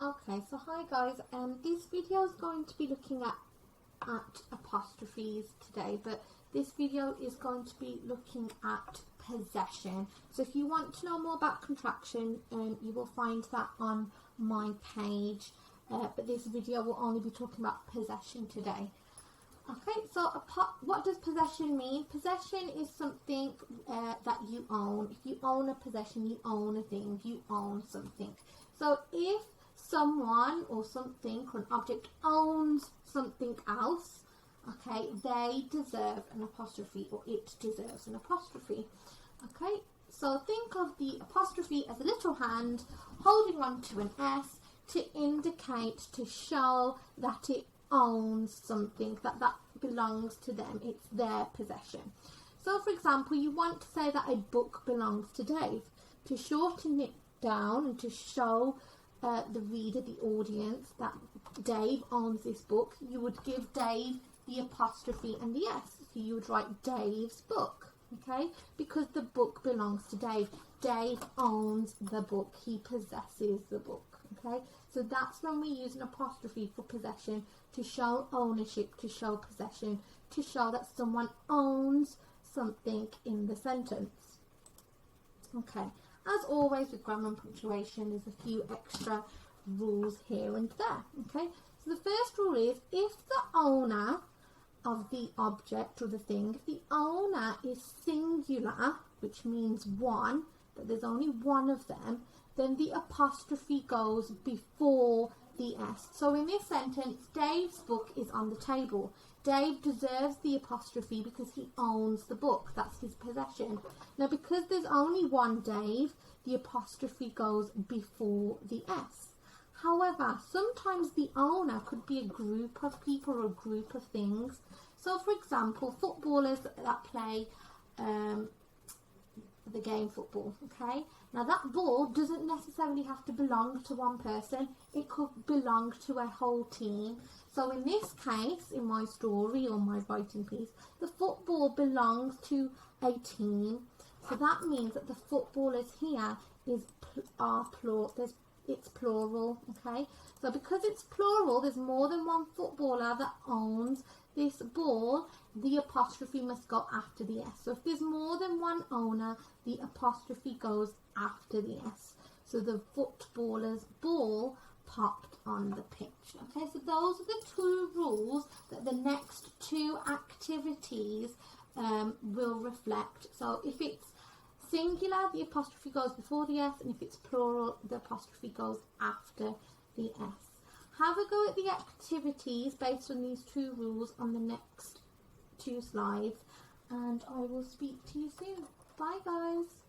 Okay, so hi guys, this video is going to be looking at apostrophes today, but this video is going to be looking at possession. So if you want to know more about contraction, you will find that on my page, but this video will only be talking about possession today. Okay, so what does possession mean? Possession is something that you own. If you own a possession, you own a thing, you own something. So if someone or something or an object owns something else, okay, they deserve an apostrophe, or it deserves an apostrophe. Okay, so think of the apostrophe as a little hand holding on to an S to indicate, to show that it owns something, that belongs to them, it's their possession. So for example, you want to say that a book belongs to Dave. To shorten it down and to show the reader, the audience, that Dave owns this book, you would give Dave the apostrophe and the S. So you would write Dave's book, okay? Because the book belongs to Dave. Dave owns the book. He possesses the book, okay? So that's when we use an apostrophe for possession, to show ownership, to show possession, to show that someone owns something in the sentence. Okay. As always with grammar and punctuation, there's a few extra rules here and there. Okay, so the first rule is, if the owner of the object or the thing, if the owner is singular, which means one, that there's only one of them, then the apostrophe goes before the S. So in this sentence, Dave's book is on the table. Dave deserves the apostrophe because he owns the book. That's his possession. Now, because there's only one Dave, the apostrophe goes before the S. However, sometimes the owner could be a group of people or a group of things. So, for example, footballers that play the game football, okay? Now that ball doesn't necessarily have to belong to one person. It could belong to a whole team. So in this case, in my story or my writing piece, the football belongs to a team. So that means that the footballers here are plural. It's plural, okay? So because it's plural, there's more than one footballer that owns this ball, the apostrophe must go after the S. So if there's more than one owner, the apostrophe goes after the S. So the footballer's ball popped on the pitch. Okay, so those are the two rules that the next two activities will reflect. So if it's singular, the apostrophe goes before the S, and if it's plural, the apostrophe goes after the S. Have a go at the activities based on these two rules on the next two slides, and I will speak to you soon. Bye guys.